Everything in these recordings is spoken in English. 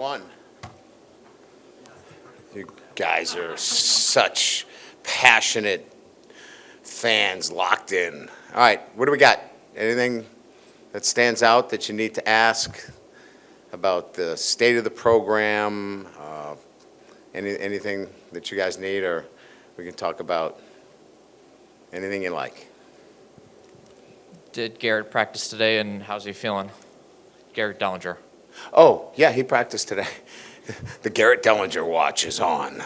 One. You guys are such passionate fans locked in. All right, what do we got? Anything that stands out that you need to ask about the state of the program? Anything that you guys need, or we can talk about anything you like. Did Garrett practice today, and how's he feeling? Garrett Dellinger. Oh, yeah, he practiced today. The Garrett Dellinger watch is on.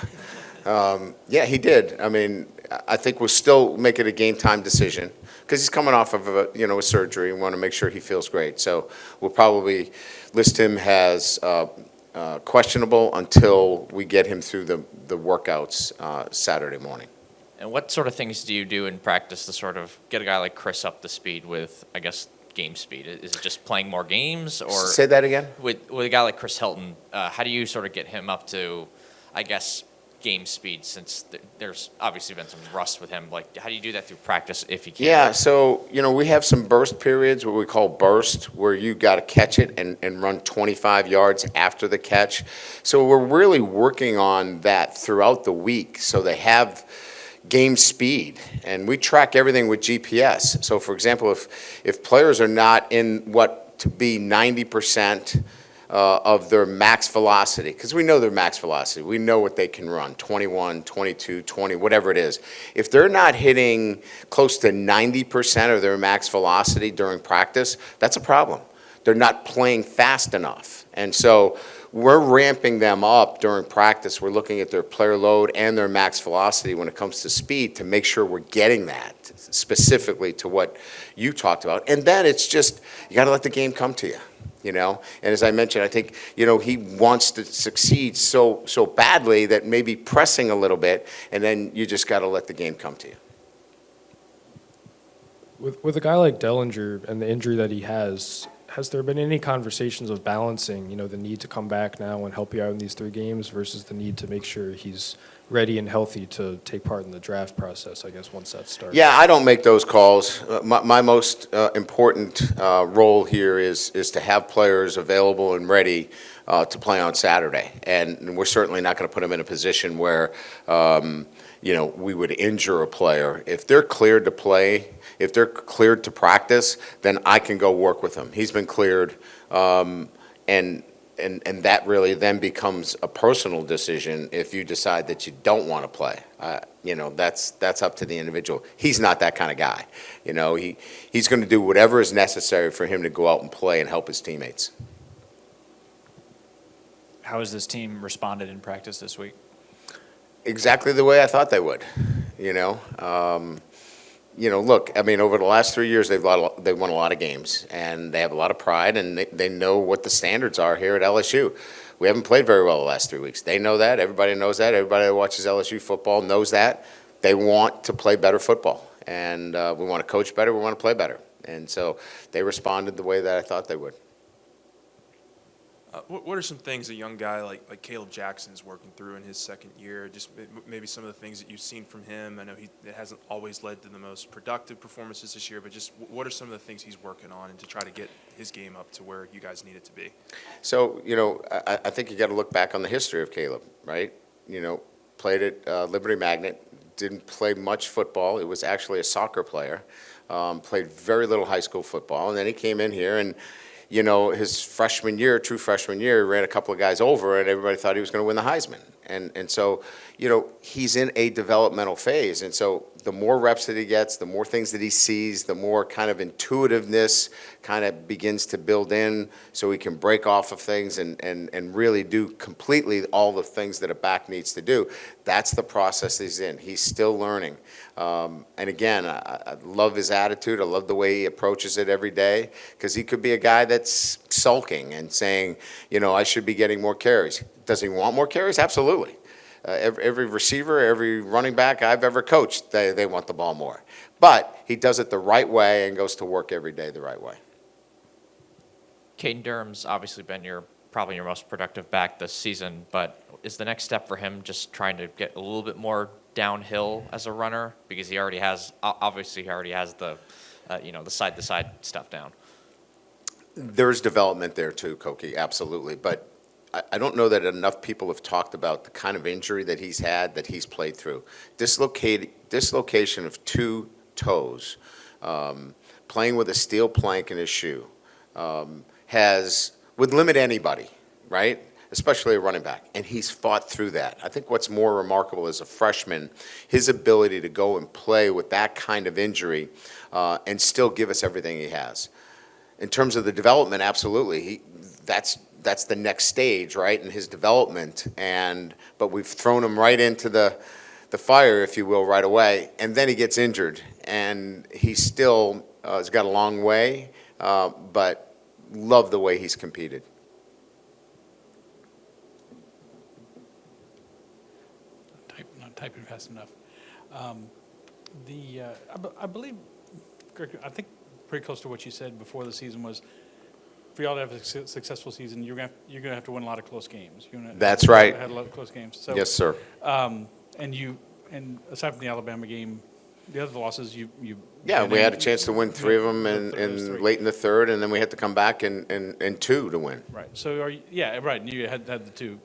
Yeah, he did. I mean, I think we'll still make it a game time decision because he's coming off of a surgery. We want to make sure he feels great. So we'll probably list him as questionable until we get him through the workouts Saturday morning. And what sort of things do you do in practice to sort of get a guy like Chris up to speed with, I guess, game speed? Is it just playing more games, or say that again? With a guy like Chris Hilton, how do you sort of get him up to, I guess, game speed? Since there's obviously been some rust with him. Like, how do you do that through practice if you can? Yeah, so we have some burst periods, what we call burst, where you got to catch it and run 25 yards after the catch. So we're really working on that throughout the week, so they have game speed, and we track everything with GPS. So, for example, if players are not in what to be 90% of their max velocity, because we know their max velocity, we know what they can run, 21, 22, 20, whatever it is. If they're not hitting close to 90% of their max velocity during practice, that's a problem. They're not playing fast enough. And so we're ramping them up during practice. We're looking at their player load and their max velocity when it comes to speed to make sure we're getting that specifically to what you talked about. And then it's just, you got to let the game come to you, And as I mentioned, I think, he wants to succeed so badly that maybe pressing a little bit, and then you just got to let the game come to you. With a guy like Dellinger and the injury that he has there been any conversations of balancing, the need to come back now and help you out in these 3 games versus the need to make sure he's ready and healthy to take part in the draft process, I guess, once that starts? Yeah, I don't make those calls. My most important role here is to have players available and ready to play on Saturday. And we're certainly not going to put them in a position where, we would injure a player. If they're cleared to play, if they're cleared to practice, then I can go work with him. He's been cleared, and that really then becomes a personal decision if you decide that you don't want to play. That's up to the individual. He's not that kind of guy. He's going to do whatever is necessary for him to go out and play and help his teammates. How has this team responded in practice this week? Exactly the way I thought they would. Look, I mean, over the last 3 years, they've won a lot of games, and they have a lot of pride, and they know what the standards are here at LSU. We haven't played very well the last 3 weeks. They know that. Everybody knows that. Everybody that watches LSU football knows that. They want to play better football, and we want to coach better. We want to play better. And so they responded the way that I thought they would. What are some things a young guy like Caleb Jackson is working through in his second year? Just maybe some of the things that you've seen from him. I know it hasn't always led to the most productive performances this year, but just what are some of the things he's working on and to try to get his game up to where you guys need it to be? So, I think you got to look back on the history of Caleb, right? Played at Liberty Magnet, didn't play much football. It was actually a soccer player. Played very little high school football, and then he came in here and his freshman year, true freshman year, ran a couple of guys over, and everybody thought he was going to win the Heisman. And so, he's in a developmental phase. And so the more reps that he gets, the more things that he sees, the more kind of intuitiveness kind of begins to build in so he can break off of things and really do completely all the things that a back needs to do. That's the process he's in. He's still learning. And again, I love his attitude. I love the way he approaches it every day, because he could be a guy that's sulking and saying, I should be getting more carries. Does he want more carries? Absolutely. Every receiver, every running back I've ever coached, they want the ball more. But he does it the right way and goes to work every day the right way. Caden Durham's obviously been probably your most productive back this season, but is the next step for him just trying to get a little bit more downhill as a runner? Because he already has the side-to-side stuff down. There's development there too, Koki, absolutely. But I don't know that enough people have talked about the kind of injury that he's had, that he's played through. Dislocation of two toes, playing with a steel plank in his shoe, would limit anybody, right? Especially a running back, and he's fought through that. I think what's more remarkable as a freshman, his ability to go and play with that kind of injury and still give us everything he has. In terms of the development, absolutely, that's the next stage, right, in his development. But we've thrown him right into the fire, if you will, right away, and then he gets injured, and he still has got a long way, but love the way he's competed. Not typing fast enough. I believe, Greg, I think pretty close to what you said before the season was, for y'all to have a successful season, you're gonna have to win a lot of close games. That's right. Had a lot of close games. So, Yes, sir. And aside from the Alabama game, the other losses Yeah, we had a chance to win three of them three. late in the third, and then we had to come back and two to win. Right. So right. And you had the two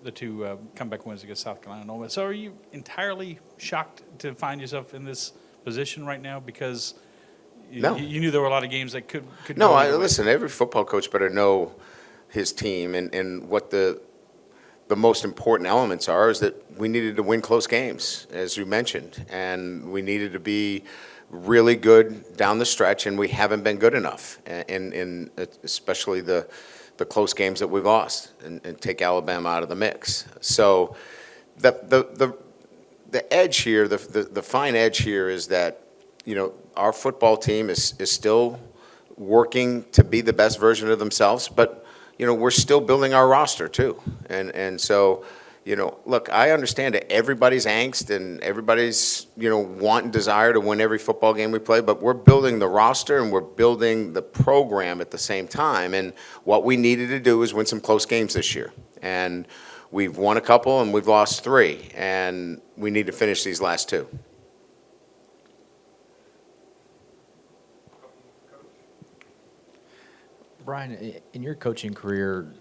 comeback wins against South Carolina and all that. So are you entirely shocked to find yourself in this position right now because No. you knew there were a lot of games that could No, go either way? listen, every football coach better know his team and what the most important elements are is that we needed to win close games, as you mentioned, and we needed to be really good down the stretch, and we haven't been good enough, in especially the close games that we've lost, and take Alabama out of the mix. So the edge here, the fine edge here is that, our football team is still working to be the best version of themselves, but we're still building our roster too. And so, look, I understand that everybody's angst and everybody's, want and desire to win every football game we play, but we're building the roster and we're building the program at the same time. And what we needed to do is win some close games this year. And we've won a couple and we've lost three, and we need to finish these last two. Brian, in your coaching career,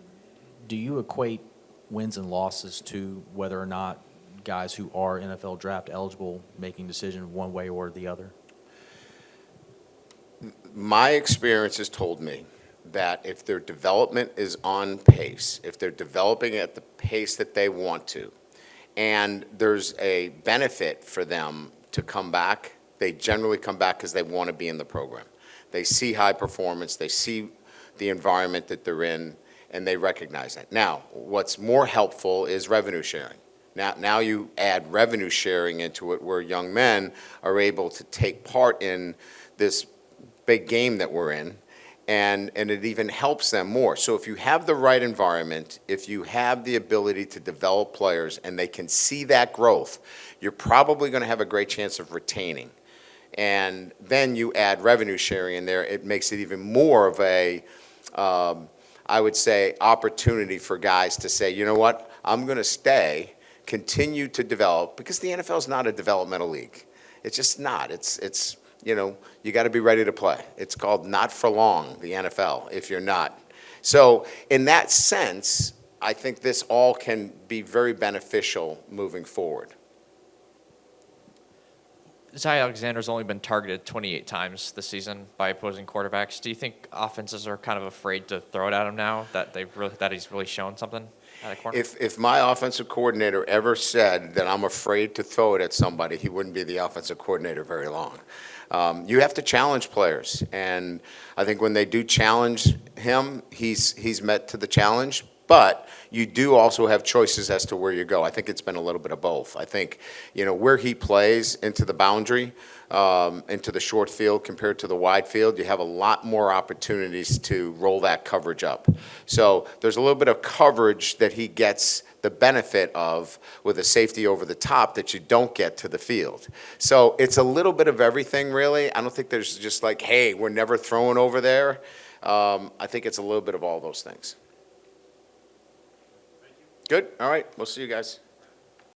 do you equate wins and losses to whether or not guys who are NFL draft eligible making decisions one way or the other? My experience has told me that if their development is on pace, if they're developing at the pace that they want to, and there's a benefit for them to come back, they generally come back because they want to be in the program. They see high performance, they see the environment that they're in, and they recognize that. Now, what's more helpful is revenue sharing. Now you add revenue sharing into it where young men are able to take part in this big game that we're in, and it even helps them more. So if you have the right environment, if you have the ability to develop players and they can see that growth, you're probably going to have a great chance of retaining. And then you add revenue sharing in there, it makes it even more of a, I would say, opportunity for guys to say, you know what, I'm going to stay, continue to develop, because the NFL is not a developmental league. It's just not. It's you got to be ready to play. It's called not for long, the NFL, if you're not. So in that sense, I think this all can be very beneficial moving forward. Zy Alexander's only been targeted 28 times this season by opposing quarterbacks. Do you think offenses are kind of afraid to throw it at him now that he's really shown something at a corner? If my offensive coordinator ever said that I'm afraid to throw it at somebody, he wouldn't be the offensive coordinator very long. You have to challenge players, and I think when they do challenge him, he's met to the challenge. But you do also have choices as to where you go. I think it's been a little bit of both. I think, where he plays into the boundary, into the short field compared to the wide field, you have a lot more opportunities to roll that coverage up. So there's a little bit of coverage that he gets the benefit of with a safety over the top that you don't get to the field. So it's a little bit of everything, really. I don't think there's just like, hey, we're never throwing over there. I think it's a little bit of all those things. Good. All right. We'll see you guys.